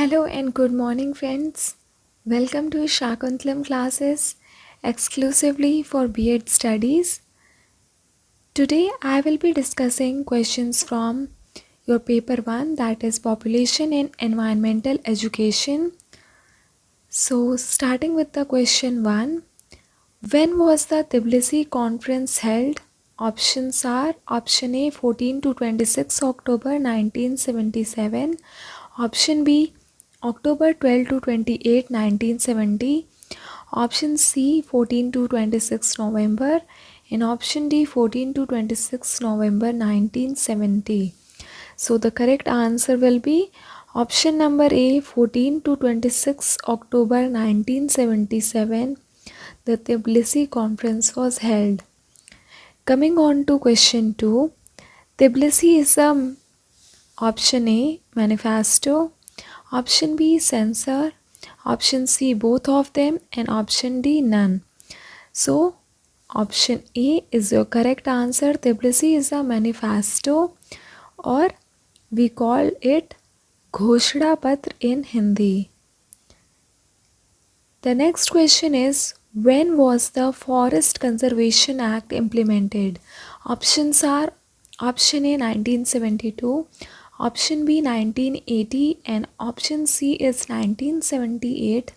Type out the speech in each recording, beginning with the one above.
Hello and good morning, friends. Welcome to Shakuntlam classes exclusively for B.Ed studies. Today I will be discussing questions from your paper 1, that is Population and Environmental Education. So starting with the question 1, when was the Tbilisi conference held? Options are option A 14 to 26 October 1977, option B October 12 to 28 1970, option C 14 to 26 November, and option D 14 to 26 November 1970. So the correct answer will be option number A 14 to 26 October 1977. The Tbilisi conference was held. Coming on to question 2, Tbilisi is a option A manifesto, option B censor, option C both of them, and option D none. So option A is your correct answer. Tbilisi is a manifesto, or we call it Ghoshna Patra in Hindi. The next question is, when was the Forest Conservation Act implemented? Options are option A 1972, option B 1980, and option C is 1978,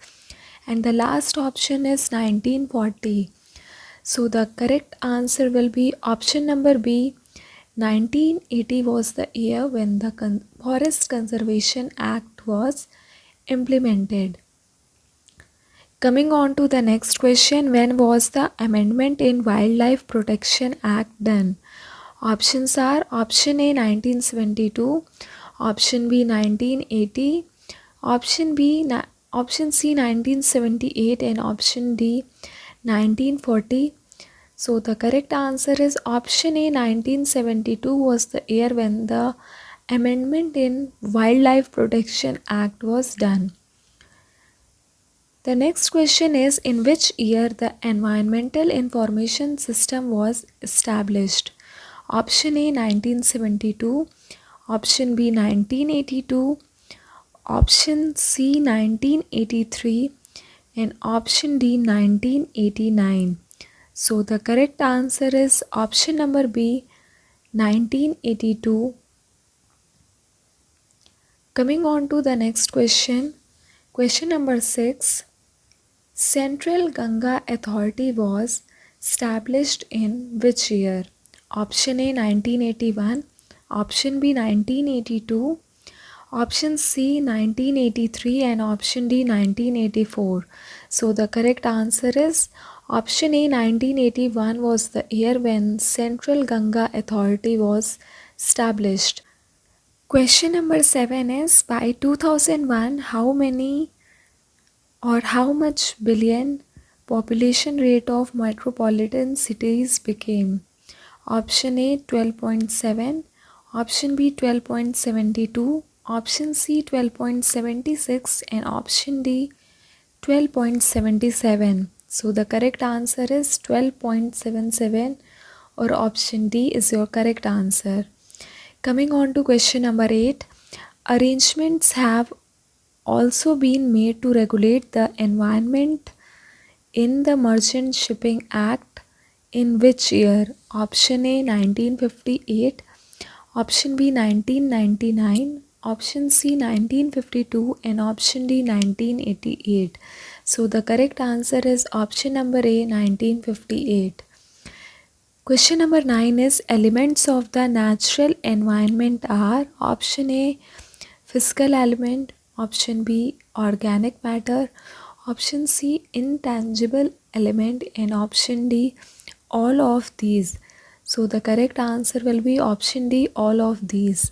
and the last option is 1940. So the correct answer will be option number B. 1980 was the year when the Forest Conservation Act was implemented. Coming on to the next question, when was the amendment in Wildlife Protection Act done? Options are option A 1972, option B 1980, option C 1978, and option D 1940. So the correct answer is option A 1972 was the year when the amendment in Wildlife Protection Act was done. The next question is, in which year the Environmental Information System was established? Option A 1972, option B 1982, option C 1983, and option D 1989. So the correct answer is option number B 1982. Coming on to the next question, question number 6. Central Ganga Authority was established in which year? Option A 1981, option B 1982, option C 1983, and option D 1984. So the correct answer is option A 1981 was the year when Central Ganga Authority was established. Question number 7 is, by 2001 how much billion population rate of metropolitan cities became? Option A 12.7, option B 12.72, option C 12.76, and option D 12.77. So the correct answer is 12.77, or option D is your correct answer. Coming on to question number 8, arrangements have also been made to regulate the environment in the Merchant Shipping Act in which year? Option A 1958, option B 1999, option C 1952, and option D 1988. So the correct answer is option number A 1958. Question number 9 is, elements of the natural environment are option A physical element, option B organic matter, option C intangible element, and option D all of these. So the correct answer will be option D all of these.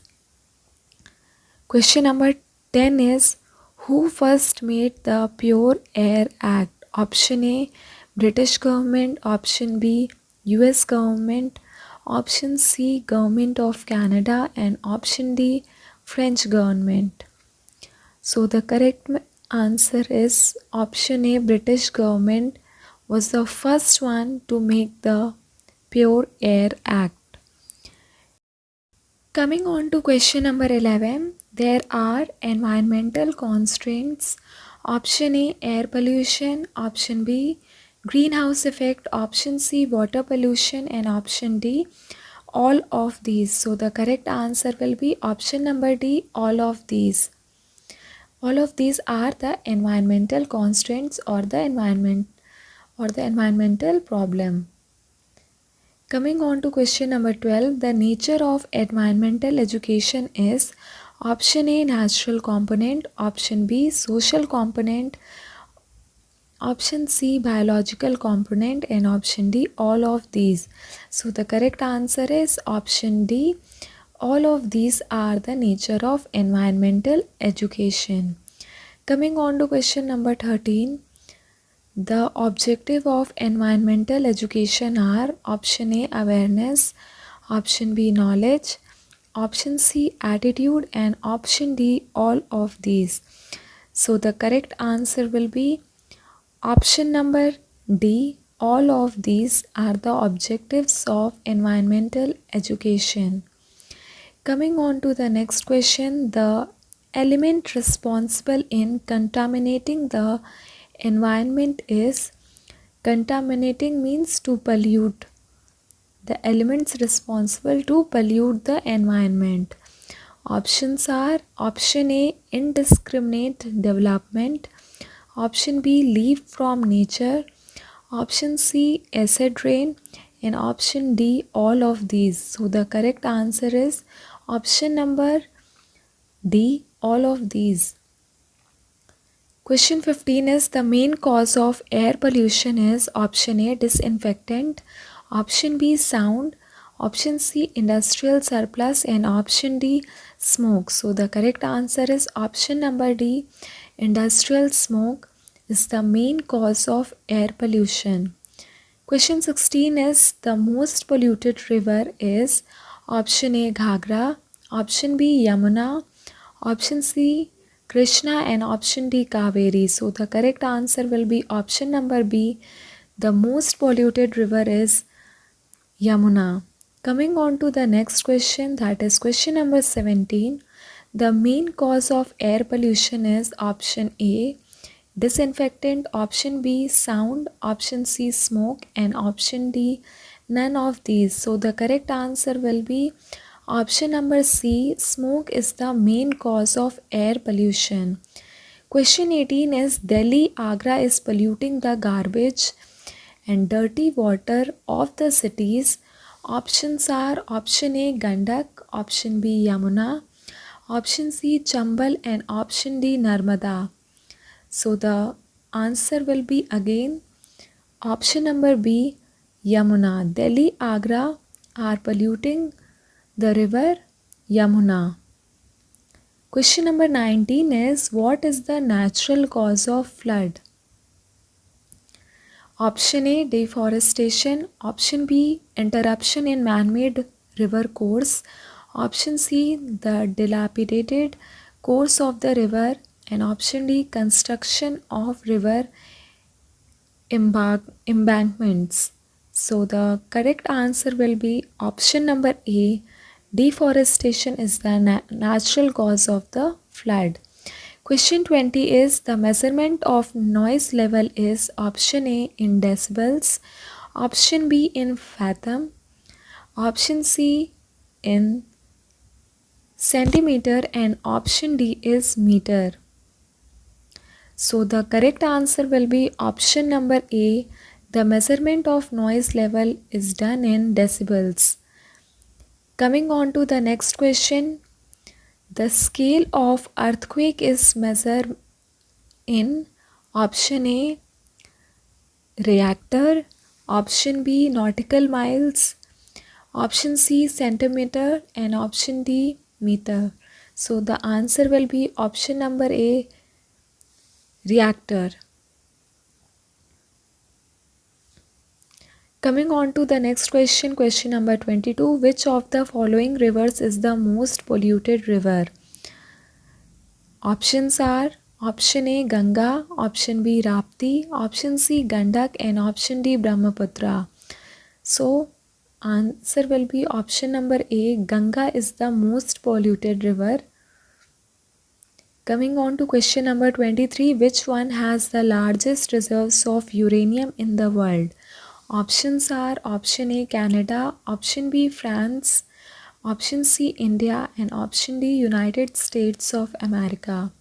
Question number 10 is, who first made the Pure Air Act? Option A British government, option B US government, option C Government of Canada, and option D French government. So the correct answer is option A British government was the first one to make the Pure Air Act. Coming on to question number 11. There are environmental constraints. Option A, air pollution. Option B, greenhouse effect. Option C, water pollution. And option D, all of these. So the correct answer will be option number D, all of these. All of these are the environmental constraints or the environmental problem. Coming on to question number 12, the nature of environmental education is option A, natural component, option B, social component, option C, biological component, and option D, all of these. So the correct answer is option D, all of these are the nature of environmental education. Coming on to question number 13, the objective of environmental education are option A, awareness, option B, knowledge, option C, attitude, and option D, all of these. So the correct answer will be option number D, all of these are the objectives of environmental education. Coming on to the next question, the element responsible in contaminating the environment is, contaminating means to pollute. The elements responsible to pollute the environment. Options are option A, indiscriminate development, option B, leave from nature, option C, acid rain, and option D, all of these. So the correct answer is option number D, all of these. Question 15 is, the main cause of air pollution is option A, disinfectant, option B, sound, option C, industrial surplus, and option D, smoke. So the correct answer is option number D, industrial smoke is the main cause of air pollution. Question 16 is, the most polluted river is option A, Ghagra, option B, Yamuna, option C, Krishna, and option D, Kaveri. So the correct answer will be option number B, the most polluted river is Yamuna. Coming on to the next question, that is question number 17. The main cause of air pollution is option A, disinfectant, option B, sound, option C, smoke, and option D, none of these. So the correct answer will be option number C, smoke is the main cause of air pollution. Question 18 is, Delhi, Agra is polluting the garbage and dirty water of the cities. Options are option A, Gandak, option B, Yamuna, option C, Chambal, and option D, Narmada. So the answer will be again option number B, Yamuna. Delhi, Agra are polluting the river Yamuna. Question number 19 is, what is the natural cause of flood? Option A, deforestation, option B, interruption in man-made river course, option C, the dilapidated course of the river, and option D, construction of river embankments. So the correct answer will be option number A, deforestation is the natural cause of the flood. Question 20 is, the measurement of noise level is option A, in decibels, option B, in fathom, option C, in centimeter, and option D is meter. So the correct answer will be option number A, the measurement of noise level is done in decibels. Coming on to the next question, the scale of earthquake is measured in option A, reactor, option B, nautical miles, option C, centimeter, and option D, meter. So the answer will be option number A, reactor. Coming on to the next question, question number 22. Which of the following rivers is the most polluted river? Options are option A, Ganga, option B, Rapti, option C, Gandak, and option D, Brahmaputra. So answer will be option number A, Ganga is the most polluted river. Coming on to question number 23, which one has the largest reserves of uranium in the world? Options are option A Canada, option B France, option C India, and option D United States of America.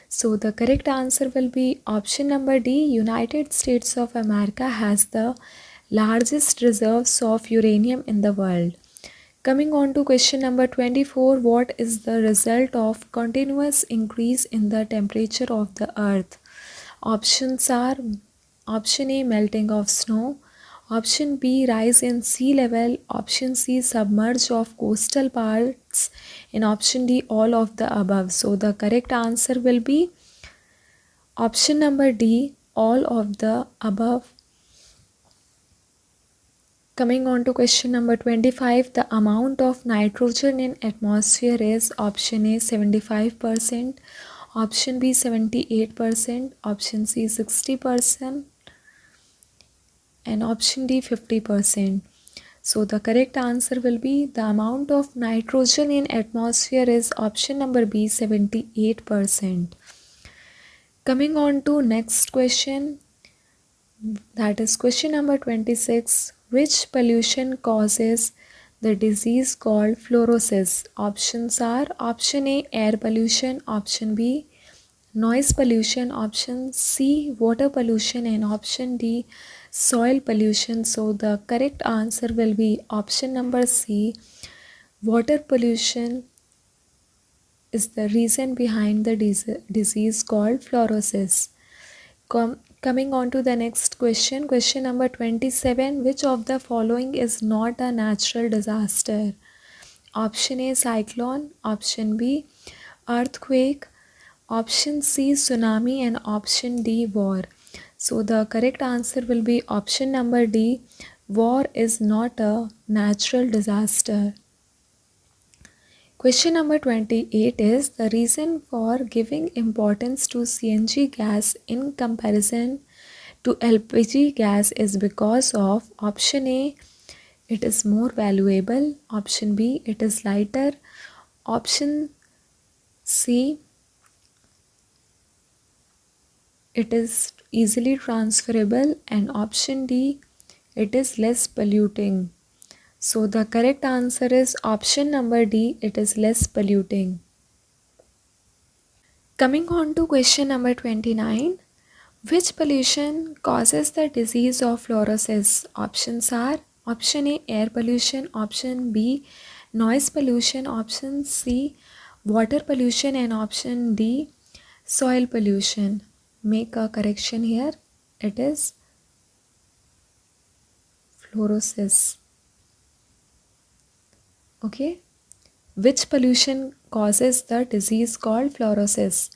So the correct answer will be option number D. United States of America has the largest reserves of uranium in the world. Coming on to question number 24, what is the result of continuous increase in the temperature of the earth? Options are option A melting of snow, option B rise in sea level, option C submerge of coastal parts, and option D all of the above. So the correct answer will be option number D, all of the above. Coming on to question number 25, the amount of nitrogen in atmosphere is option A 75%, option B 78%, option C 60%, and option D 50%. So the correct answer will be the amount of nitrogen in atmosphere is option number B 78%. Coming on to next question, that is question number 26. Which pollution causes the disease called fluorosis? Options are option A air pollution, option B noise pollution, option C water pollution, and option D soil pollution. So the correct answer will be option number C, water pollution is the reason behind the disease called fluorosis. Coming on to the next question, question number 27. Which of the following is not a natural disaster? Option A cyclone, option B earthquake, option C tsunami, and option D war. So the correct answer will be option number D, war is not a natural disaster. Question number 28 is the reason for giving importance to CNG gas in comparison to LPG gas is because of option A, it is more valuable, option B, it is lighter, option C, it is easily transferable, and option D, it is less polluting. So the correct answer is option number D, it is less polluting. Coming on to question number 29. Which pollution causes the disease of fluorosis? Options are option A air pollution, option B noise pollution, option C water pollution, and option D soil pollution. Make a correction here. It is fluorosis. Okay. Which pollution causes the disease called fluorosis?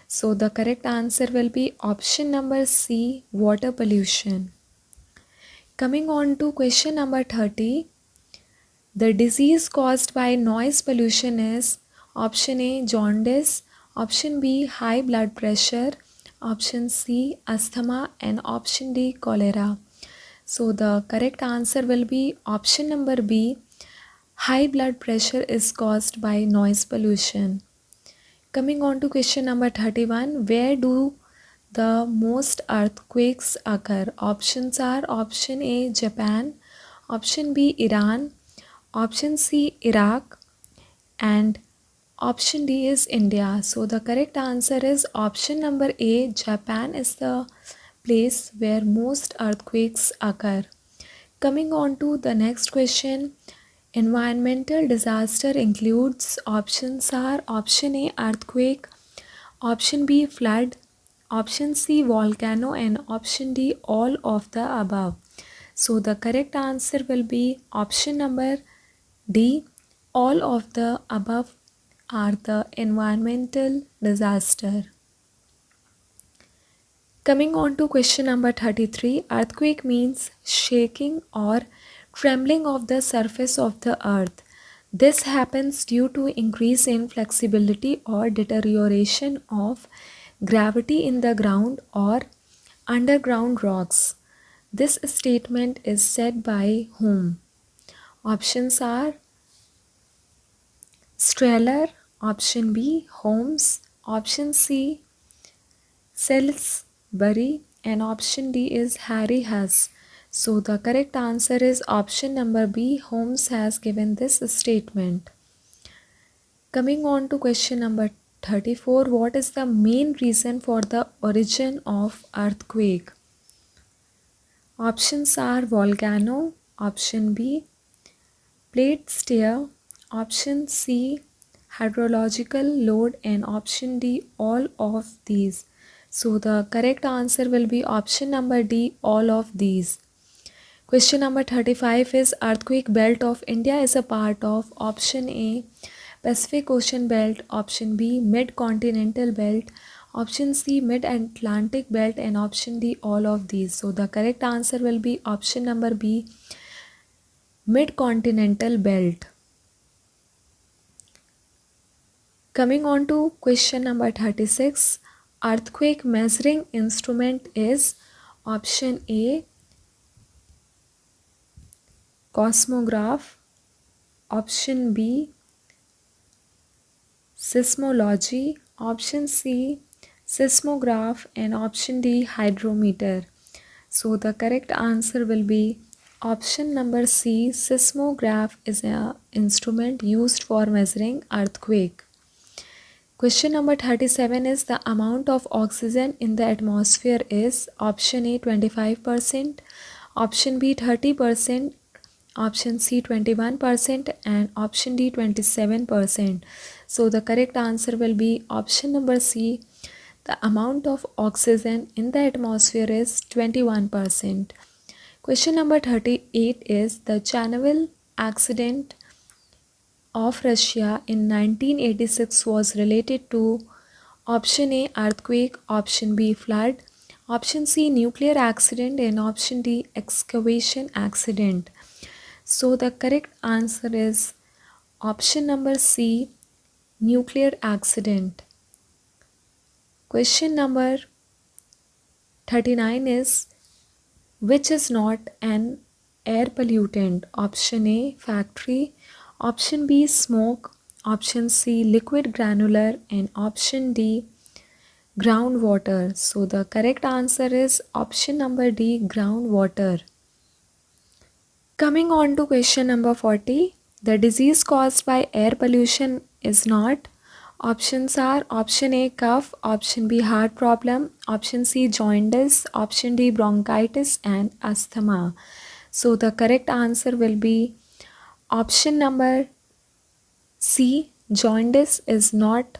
So the correct answer will be option number C, water pollution. Coming on to question number 30. The disease caused by noise pollution is option A, jaundice, option B, high blood pressure, option C, asthma, and option D, cholera. So the correct answer will be option number B, high blood pressure is caused by noise pollution. Coming on to question number 31. Where do the most earthquakes occur? Options are option A Japan, option B Iran, option C Iraq, and option D is India. So the correct answer is option number A, Japan is the place where most earthquakes occur. Coming on to the next question. Environmental disaster includes options are option A earthquake, option B flood, option C volcano, and option D all of the above. So the correct answer will be option number D, all of the above are the environmental disaster. Coming on to question number 33, earthquake means shaking or trembling of the surface of the earth. This happens due to increase in flexibility or deterioration of gravity in the ground or underground rocks. This statement is said by whom? Options are Streller, option B Holmes, option C, Salisbury, and option D is Harry Hess. So the correct answer is option number B, Holmes has given this statement. Coming on to question number 34, what is the main reason for the origin of earthquake? Options are volcano, option B, plate stir, option C, hydrological load, and option D, all of these. So the correct answer will be option number D, all of these. Question number 35 is earthquake belt of India is a part of option A, Pacific Ocean belt, option B, mid-continental belt, option C, mid-Atlantic belt, and option D, all of these. So the correct answer will be option number B, mid-continental belt. Coming on to question number 36, earthquake measuring instrument is option A, cosmograph, option B, seismology, option C, seismograph, and option D, hydrometer. So the correct answer will be option number C, seismograph is an instrument used for measuring earthquake. Question number 37 is the amount of oxygen in the atmosphere is option A 25%, option B 30%, option C 21%, and option D 27%. So the correct answer will be option number C. The amount of oxygen in the atmosphere is 21%. Question number 38 is the Chernobyl accident of Russia in 1986 was related to option A earthquake, option B flood, option C nuclear accident, and option D excavation accident. So the correct answer is option number C, nuclear accident. Question number 39 is which is not an air pollutant? Option A factory, option B smoke, option C liquid granular, and option D groundwater. So the correct answer is option number D, groundwater. Coming on to question number 40, the disease caused by air pollution is not. Options are option A cough, option B heart problem, option C jaundice, option D bronchitis, and asthma. So the correct answer will be option number C, jaundice is not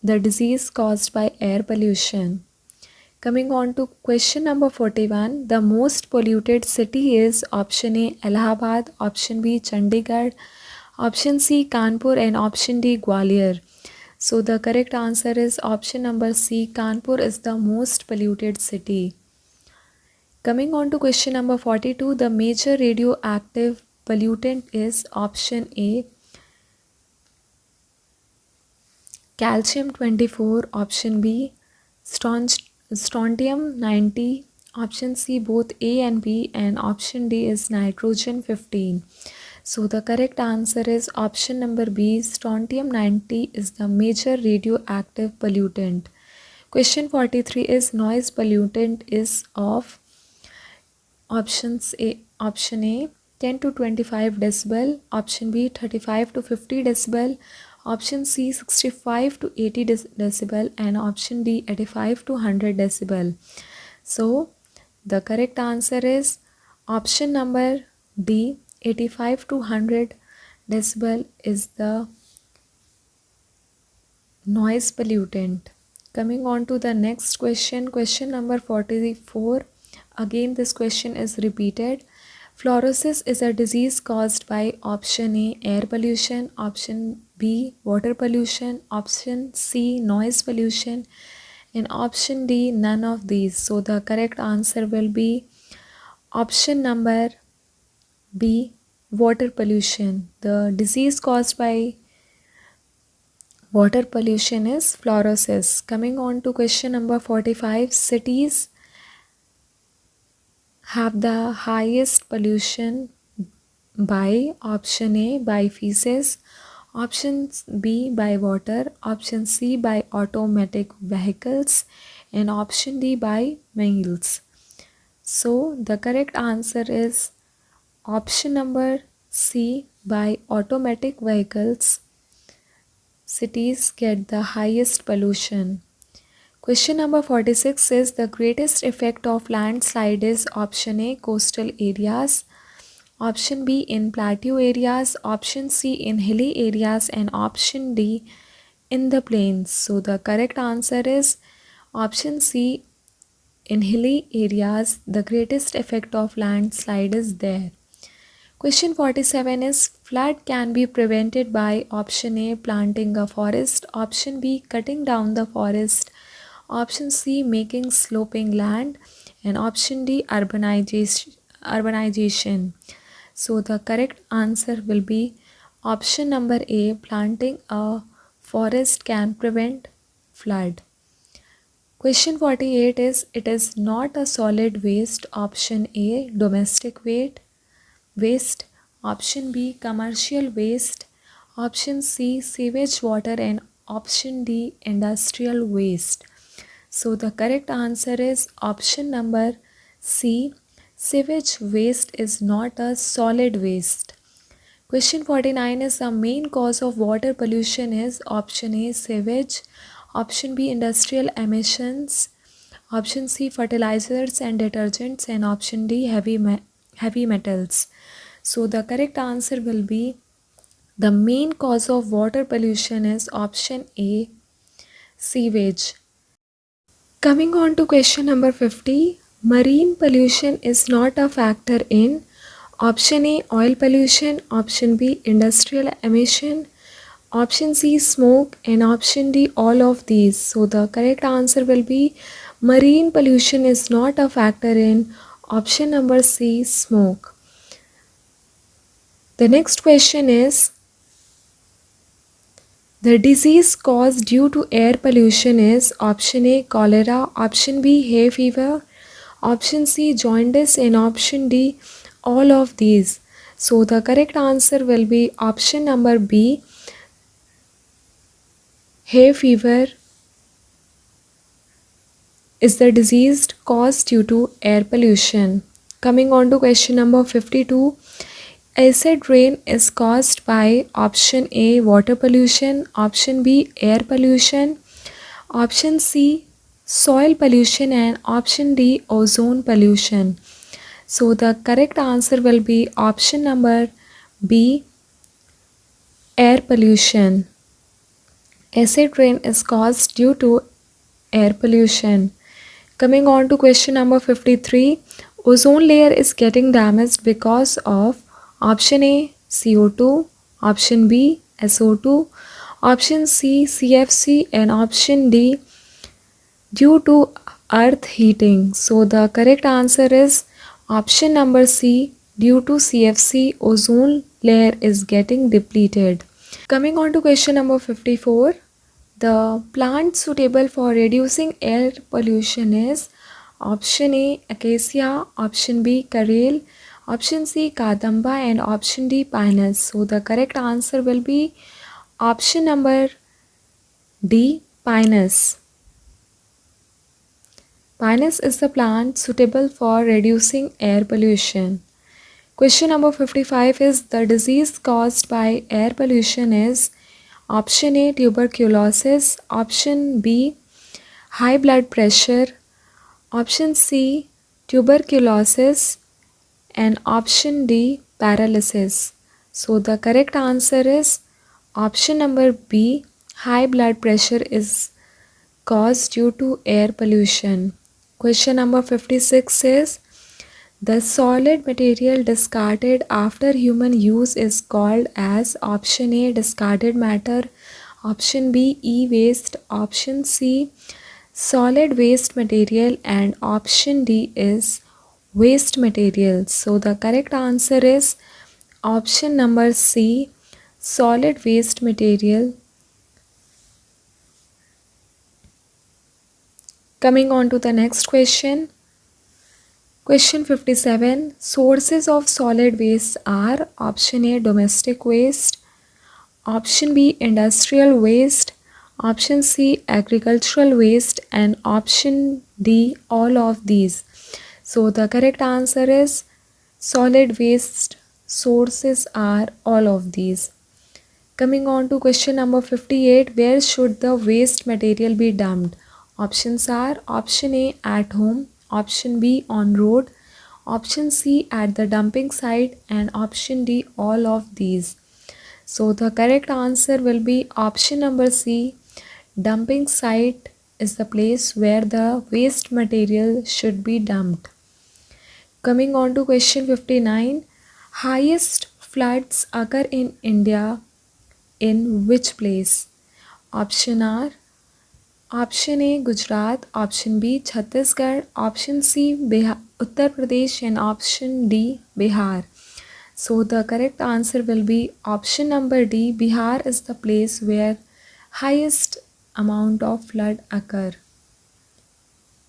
the disease caused by air pollution. Coming on to question number 41, the most polluted city is option A Allahabad, option B Chandigarh, option C Kanpur, and option D Gwalior. So the correct answer is option number C, Kanpur is the most polluted city. Coming on to question number 42, the major radioactive pollutant is option A, calcium 24, option B, strontium 90, option C both A and B, and option D is nitrogen 15. So the correct answer is option number B, strontium 90 is the major radioactive pollutant. Question 43 is noise pollutant is of options option A 10 to 25 decibel, option B 35 to 50 decibel, option C 65 to 80 decibel, and option D 85 to 100 decibel. So the correct answer is option number D, 85 to 100 decibel is the noise pollutant. Coming on to the next question, question number 44. Again this question is repeated. Fluorosis is a disease caused by option A air pollution, option B water pollution, option C noise pollution, and option D none of these. So the correct answer will be option number B, water pollution. The disease caused by water pollution is fluorosis. Coming on to question number 45, cities have the highest pollution by option A by feces, Option B by water, option C by automatic vehicles, and option D by meals. So the correct answer is option number C by automatic vehicles. Cities get the highest pollution. Question number 46 is the greatest effect of landslide is option A coastal areas, option B in plateau areas, option C in hilly areas, and option D in the plains. So the correct answer is option C in hilly areas. The greatest effect of landslide is there. Question 47 is flood can be prevented by option A planting a forest, option B cutting down the forest, option C making sloping land, and option D urbanization. So the correct answer will be option number A planting a forest can prevent flood. Question 48 is it is not a solid waste, option A domestic waste, option B commercial waste, option C sewage water, and option D industrial waste. So the correct answer is option number C, sewage waste is not a solid waste. Question 49 is the main cause of water pollution is option A sewage, option B industrial emissions, option C fertilizers and detergents, and option D heavy metals. So the correct answer will be the main cause of water pollution is option A sewage. Coming on to question number 50, marine pollution is not a factor in option A oil pollution, option B industrial emission, option C smoke, and option D all of these. So the correct answer will be marine pollution is not a factor in option number C smoke. The next question is the disease caused due to air pollution is option A cholera, option B hay fever, option C jaundice, and option D all of these. So the correct answer will be option number B hay fever is the disease caused due to air pollution. Coming on to question number 52. Acid rain is caused by option A water pollution, option B air pollution, option C soil pollution, and option D ozone pollution. So the correct answer will be option number B air pollution. Acid rain is caused due to air pollution. Coming on to question number 53. Ozone layer is getting damaged because of option A CO2, option B SO2, option C CFC, and option D due to earth heating. So the correct answer is option number C due to CFC ozone layer is getting depleted. Coming on to question number 54. The plant suitable for reducing air pollution is option A acacia, option B karel, option C kadamba, and option D pinus. So the correct answer will be option number D pinus. Pinus is the plant suitable for reducing air pollution. Question number 55 is the disease caused by air pollution is option A tuberculosis, option B high blood pressure, option C tuberculosis, and option D paralysis. So the correct answer is option number B high blood pressure is caused due to air pollution. Question number 56 is the solid material discarded after human use is called as option A discarded matter, option B e-waste, option C solid waste material, and option D is waste material. So the correct answer is option number C solid waste material. Coming on to the next question. Question 57. Sources of solid waste are option A domestic waste, option B industrial waste, option C agricultural waste, and option D all of these. So the correct answer is solid waste sources are all of these. Coming on to question number 58, where should the waste material be dumped? Options are option A at home, option B on road, option C at the dumping site, and option D all of these. So the correct answer will be option number C. Dumping site is the place where the waste material should be dumped. Coming on to question 59, highest floods occur in India in which place? Option are option A Gujarat, option B Chhattisgarh, option C Uttar Pradesh, and option D Bihar. So the correct answer will be option number D. Bihar is the place where highest amount of flood occur.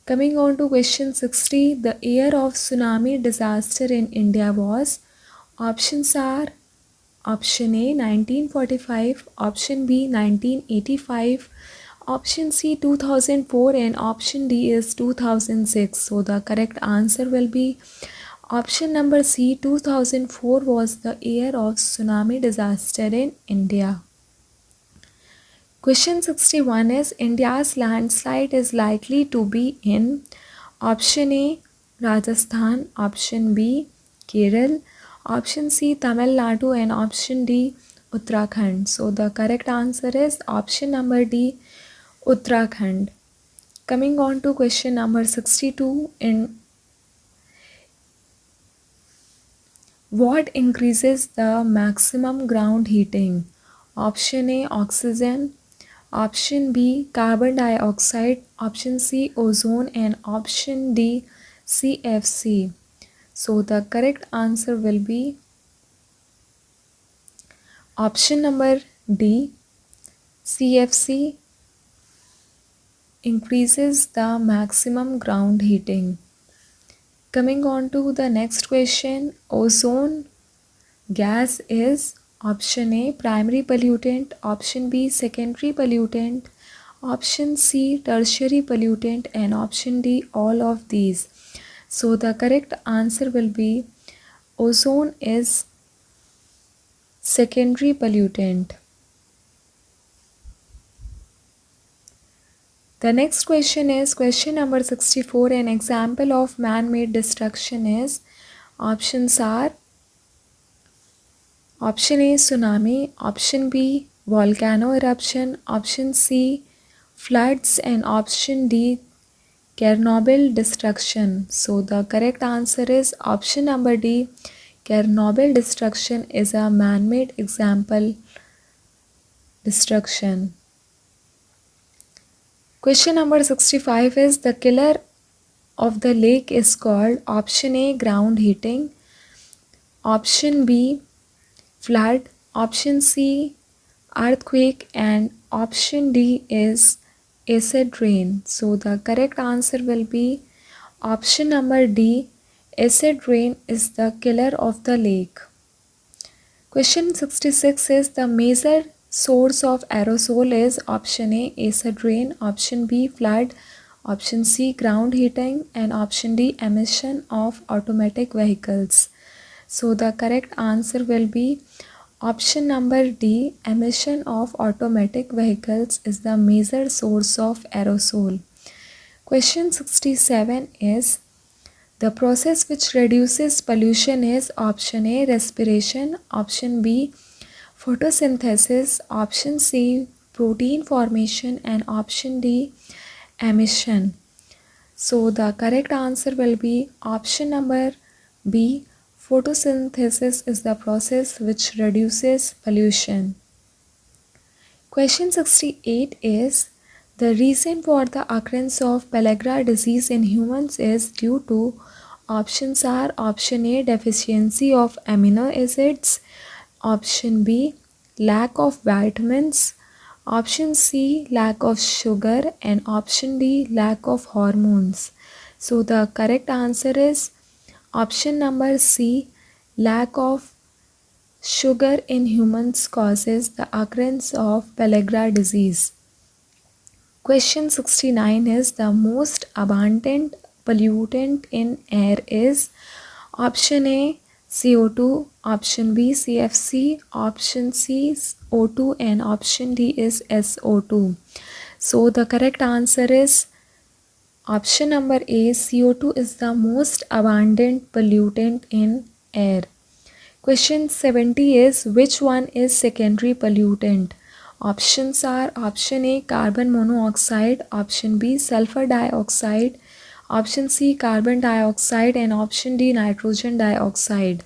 Coming on to question 60, the year of tsunami disaster in India was. Options are option A 1945, option B 1985, option C 2004, and option D is 2006. So the correct answer will be option number C. 2004 was the year of tsunami disaster in India. Question 61 is India's landslide is likely to be in option A Rajasthan, option B Kerala, option C Tamil Nadu, and option D Uttarakhand. So the correct answer is option number D Uttarakhand. Coming on to question number 62, in what increases the maximum ground heating? Option A oxygen, option B carbon dioxide, option C ozone, and option D CFC. So the correct answer will be option number D. CFC increases the maximum ground heating. Coming on to the next question, ozone gas is option A primary pollutant, option B secondary pollutant, option C tertiary pollutant, and option D all of these. So the correct answer will be ozone is secondary pollutant. The next question is question number 64. An example of man-made destruction is options are option A tsunami, option B volcano eruption, option C floods, and option D Chernobyl destruction. So the correct answer is option number D. Chernobyl destruction is a man-made example destruction. Question number 65 is the killer of the lake is called option A ground heating, option B flood, option C earthquake, and option D is acid rain. So the correct answer will be option number D. Acid rain is the killer of the lake. Question 66 is the major source of aerosol is option A acid rain, option B flood, option C ground heating, and option D emission of automatic vehicles. So the correct answer will be option number D. Emission of automatic vehicles is the major source of aerosol. Question 67 is the process which reduces pollution is option A respiration, option B photosynthesis, option C protein formation, and option D emission. So the correct answer will be option number B. Photosynthesis is the process which reduces pollution. Question 68 is the reason for the occurrence of pellagra disease in humans is due to options are option A deficiency of amino acids, option B lack of vitamins, option C lack of sugar, and option D lack of hormones. So the correct answer is option number C lack of sugar in humans causes the occurrence of pellagra disease? Question 69 is the most abundant pollutant in air is option A CO2, option B CFC, option C O2 and option D is SO2. So the correct answer is option number A, CO2 is the most abundant pollutant in air. Question 70 is which one is secondary pollutant? Options are option A carbon monoxide, option B sulfur dioxide, option C carbon dioxide and option D nitrogen dioxide.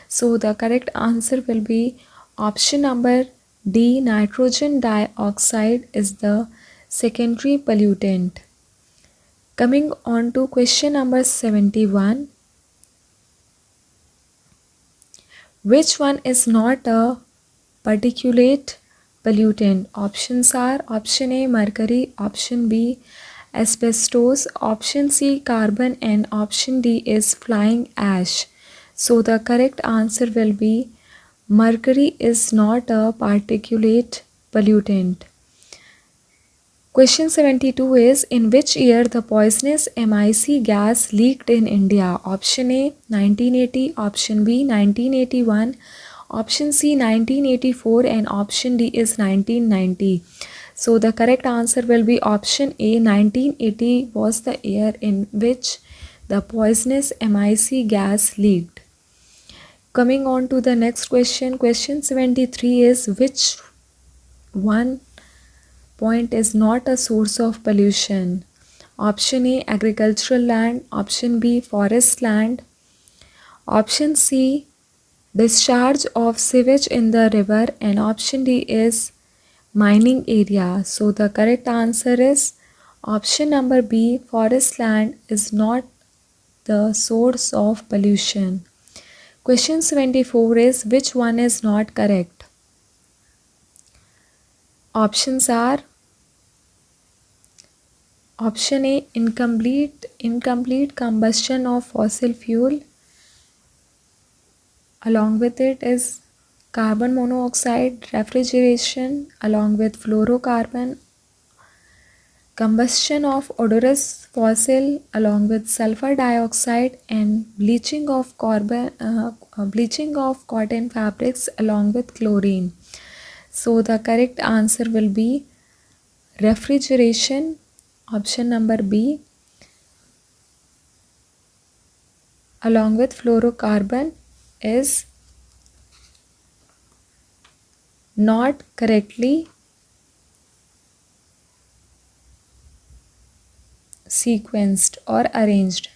So the correct answer will be option number D, nitrogen dioxide is the secondary pollutant. Coming on to question number 71. Which one is not a particulate pollutant? Options are option A mercury, option B asbestos, option C carbon and option D is flying ash. So the correct answer will be mercury is not a particulate pollutant. Question 72 is in which year the poisonous MIC gas leaked in India? Option A 1980, option B 1981, option C 1984 and option D is 1990. So the correct answer will be option A 1980 was the year in which the poisonous MIC gas leaked. Coming on to the next question, question 73 is which one point is not a source of pollution? Option A agricultural land, option B forest land, option C discharge of sewage in the river and option D is mining area. So the correct answer is option number B, forest land is not the source of pollution. Question 74 is which one is not correct? Options are option A incomplete combustion of fossil fuel. Along with it is carbon monoxide, refrigeration along with fluorocarbon, combustion of odorous fossil along with sulfur dioxide and bleaching of cotton fabrics along with chlorine. So the correct answer will be refrigeration, option number B, along with fluorocarbon is not correctly sequenced or arranged.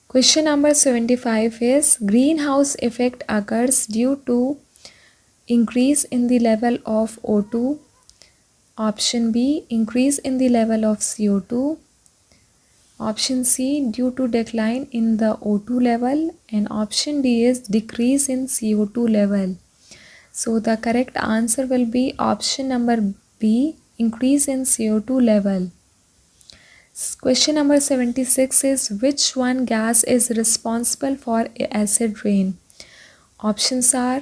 Question number 75 is greenhouse effect occurs due to increase in the level of O2, option B increase in the level of CO2, option C due to decline in the O2 level and option D is decrease in CO2 level. So the correct answer will be option number B, increase in CO2 level. Question number 76 is which one gas is responsible for acid rain? Options are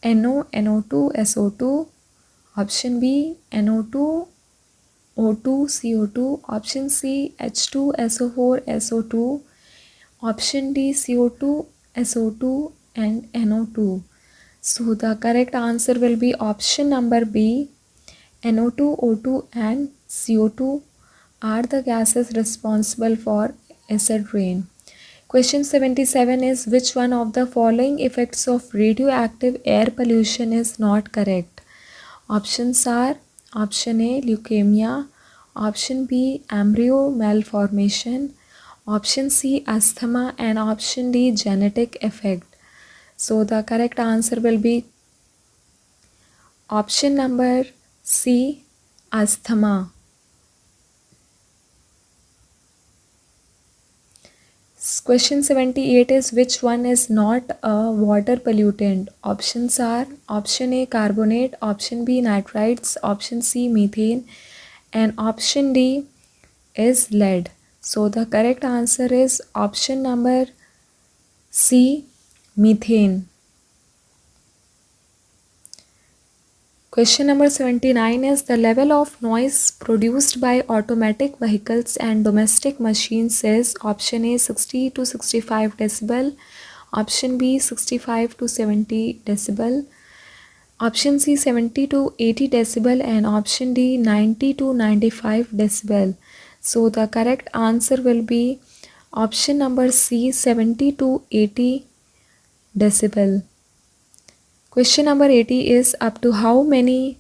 NO, NO2, SO2, option B NO2, O2, CO2, option C H2, SO4, SO2, option D CO2, SO2 and NO2. So the correct answer will be option number B, NO2, O2 and CO2 are the gases responsible for acid rain. Question 77 is which one of the following effects of radioactive air pollution is not correct? Options are option A leukemia, option B embryo malformation, option C asthma and option D genetic effect. So the correct answer will be option number C asthma. Question 78 is which one is not a water pollutant? Options are option A carbonate, option B nitrites, option C methane and option D is lead. So the correct answer is option number C, methane. Question number 79 is the level of noise produced by automatic vehicles and domestic machines is option A 60 to 65 decibel, option B 65 to 70 decibel, option C 70 to 80 decibel and option D 90 to 95 decibel. So the correct answer will be option number C 70 to 80 decibel. Question number 80 is up to how many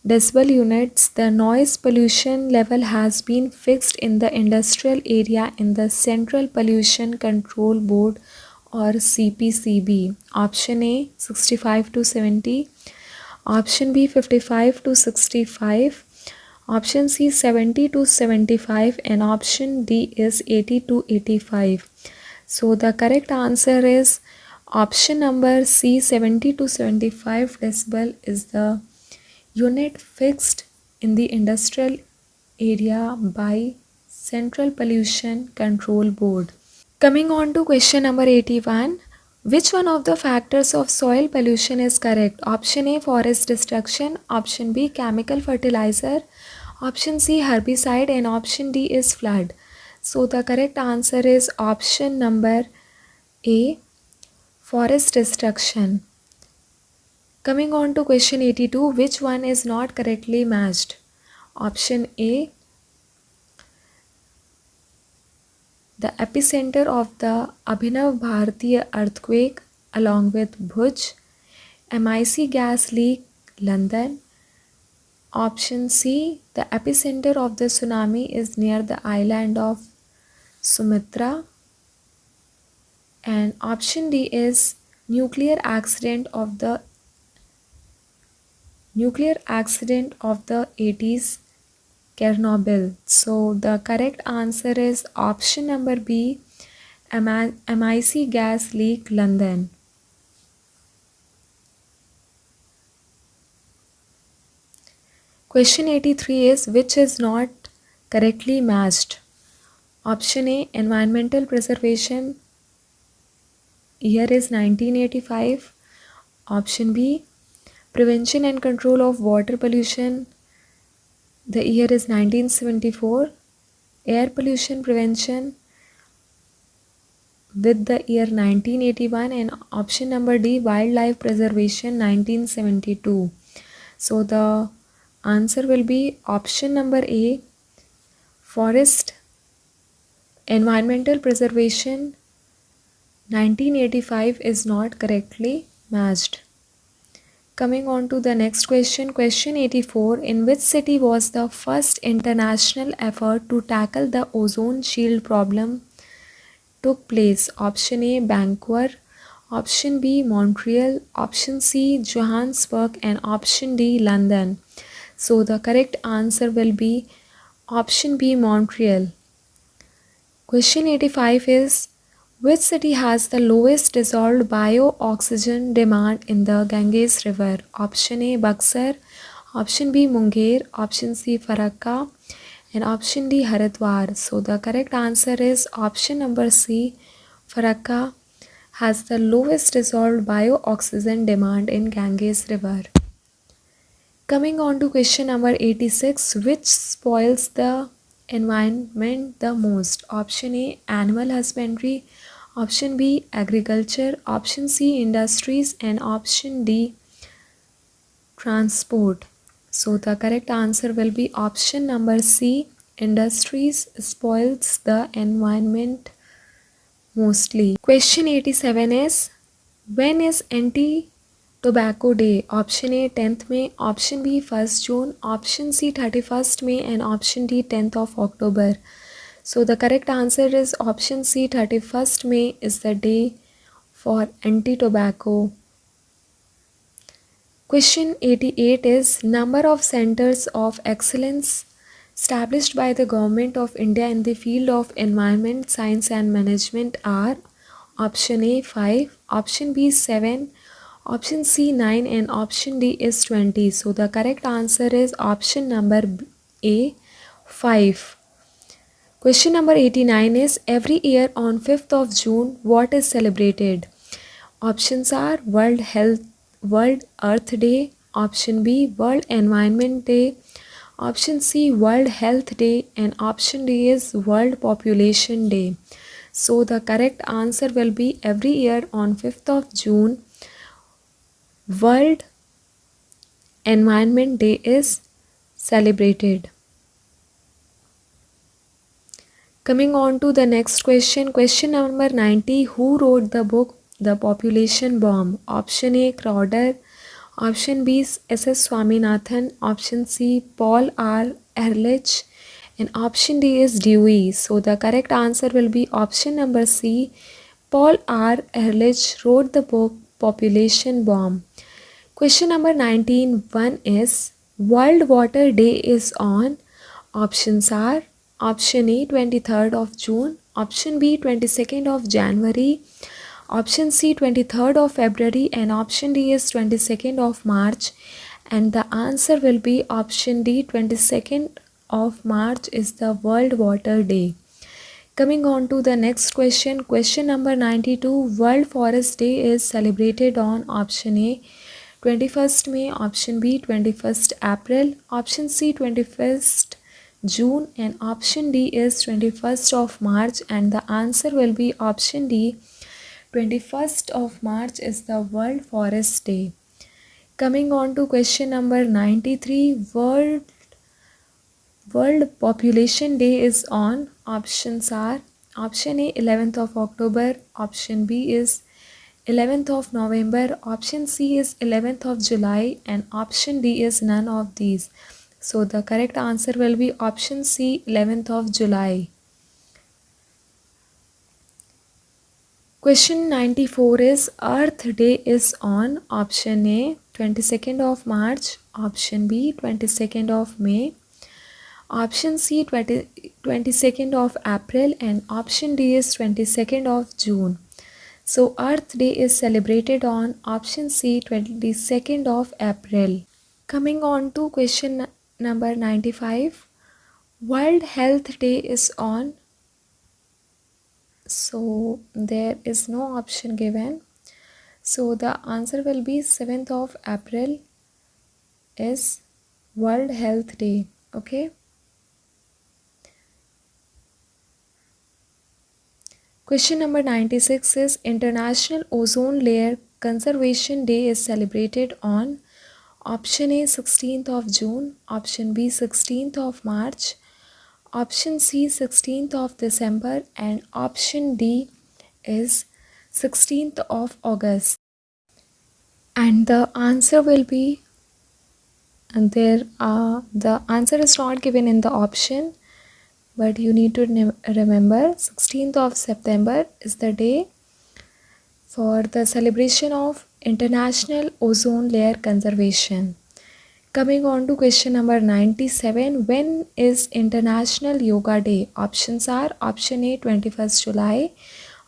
decibel units the noise pollution level has been fixed in the industrial area in the Central Pollution Control Board or CPCB. Option A 65 to 70, option B 55 to 65, option C 70 to 75 and option D is 80 to 85. So the correct answer is option number C 70 to 75 decibel is the unit fixed in the industrial area by Central Pollution Control Board. Coming on to question number 81. Which one of the factors of soil pollution is correct? Option A forest destruction, option B chemical fertilizer, option C herbicide and option D is flood. So the correct answer is option number A forest destruction. Coming on to question 82, which one is not correctly matched? Option A, the epicenter of the Abhinav Bharatiya earthquake along with Bhuj, MIC gas leak, London. Option C, the epicenter of the tsunami is near the island of Sumatra. And option D is nuclear accident of the 80s Chernobyl. So the correct answer is option number B, MIC gas leak, London. Question 83 is which is not correctly matched? Option A, environmental preservation, year is 1985. Option B, prevention and control of water pollution, the year is 1974. Air pollution prevention with the year 1981 and option number D, wildlife preservation, 1972. So the answer will be option number A, forest environmental preservation 1985 is not correctly matched. Coming on to the next question, question 84. In which city was the first international effort to tackle the ozone shield problem took place? Option A, Vancouver, option B, Montreal, option C, Johannesburg and option D, London. So the correct answer will be option B, Montreal. Question 85 is which city has the lowest dissolved bio-oxygen demand in the Ganges River? Option A, Buxar, option B, Munger, option C, Farakka and option D, Haridwar. So the correct answer is option number C, Farakka has the lowest dissolved bio-oxygen demand in Ganges River. Coming on to question number 86, which spoils the environment the most? Option A, animal husbandry, option B, agriculture, option C, industries and option D, transport. So the correct answer will be option number C, industries spoils the environment mostly. Question 87 is when is anti-tobacco day? Option A 10th May, option B 1st June, option C 31st May and option D 10th of October. So the correct answer is option C 31st May is the day for anti-tobacco. Question 88 is number of centers of excellence established by the Government of India in the field of environment, science and management are option A 5, option B 7, option C 9 and option D is 20. So the correct answer is option number A 5. Question number 89 is every year on 5th of June, what is celebrated? Options are World Earth Day, option B, World Environment Day, option C, World Health Day, and option D is World Population Day. So the correct answer will be every year on 5th of June, World Environment Day is celebrated. Coming on to the next question, question number 90. Who wrote the book The Population Bomb? Option A, Crowder. Option B, S.S. Swaminathan. Option C, Paul R. Ehrlich. And option D is Dewey. So the correct answer will be option number C. Paul R. Ehrlich wrote the book Population Bomb. Question number 19. One is World Water Day is on. Options are option A 23rd of June, option B 22nd of January, option C 23rd of February, and option D is 22nd of March. And the answer will be option D 22nd of March is the World Water Day. Coming on to the next question, question number 92. World Forest Day is celebrated on option A 21st May, option B 21st April, option C 21st June, and option D is 21st of March. And the answer will be option D 21st of March is the World Forest Day. Coming on to question number 93. World Population Day is on. Options are option A 11th of October, option B is 11th of November, option C is 11th of July, and option D is none of these. So the correct answer will be option C 11th of July. Question 94 is Earth Day is on. Option A 22nd of March, option B 22nd of May, option C 22nd of April, and option D is 22nd of June. So Earth Day is celebrated on option C 22nd of April. Coming on to question number 95. World Health Day is on. So there is no option given. So the answer will be 7th of April is World Health Day. Okay. Question number 96 is International Ozone Layer Conservation Day is celebrated on option A 16th of June, option B 16th of March, option C 16th of December, and option D is 16th of August. And the answer will be, and the answer is not given in the option, but you need to remember 16th of September is the day for the celebration of International Ozone Layer Conservation. Coming on to question number 97. When is International Yoga Day? Options are option A 21st July,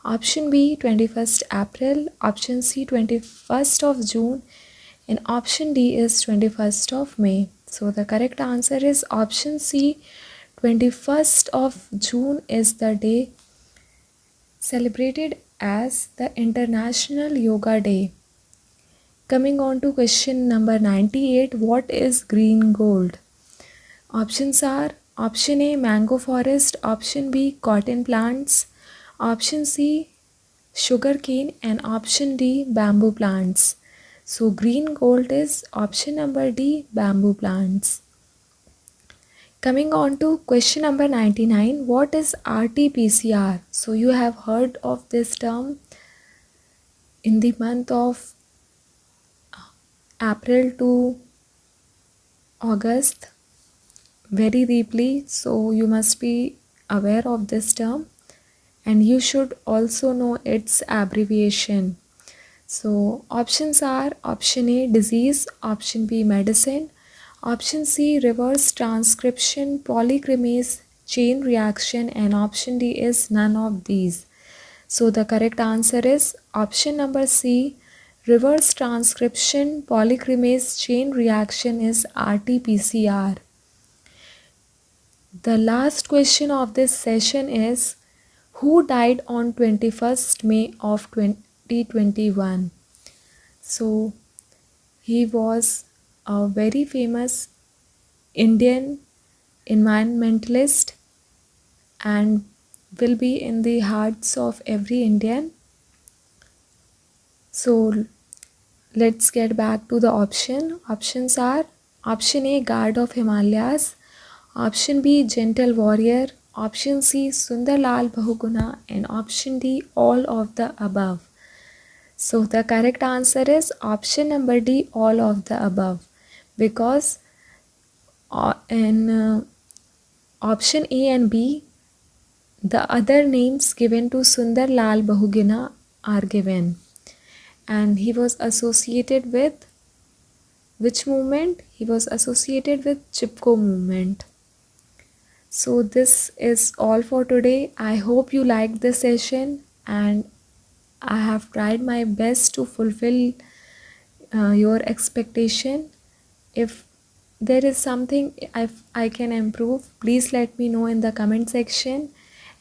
option B 21st April, option C 21st of June, and option D is 21st of May. So the correct answer is option C 21st of June is the day celebrated as the International Yoga Day. Coming on to question number 98. What is green gold? Options are option A mango forest, option B cotton plants, option C sugarcane, and option D bamboo plants. So green gold is option number D bamboo plants. Coming on to question number 99. What is RT-PCR? So you have heard of this term in the month of April to August very deeply. So you must be aware of this term and you should also know its abbreviation. So options are option A disease, option B medicine, option C reverse transcription polymerase chain reaction, and option D is none of these. So the correct answer is option number C reverse transcription polymerase chain reaction is RT-PCR. The last question of this session is, who died on 21st May of 2021? So he was a very famous Indian environmentalist and will be in the hearts of every Indian. So let's get back to the option. Options are option A, Guard of Himalayas, option B, Gentle Warrior, option C, Sundarlal Bahuguna, and option D, all of the above. So the correct answer is option number D, all of the above, because in option A and B, the other names given to Sundar Lal Bahuguna are given, and he was associated with which movement? He was associated with Chipko movement. So this is all for today. I hope you liked this session, and I have tried my best to fulfill your expectation. If there is something I can improve, please let me know in the comment section.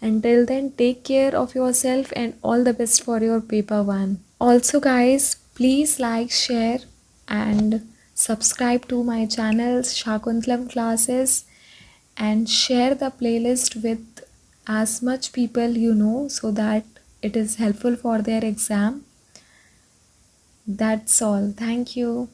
Until then, take care of yourself and all the best for your paper 1. Also guys, please like, share and subscribe to my channel Shakuntlam Classes, and share the playlist with as much people you know so that it is helpful for their exam. That's all. Thank you.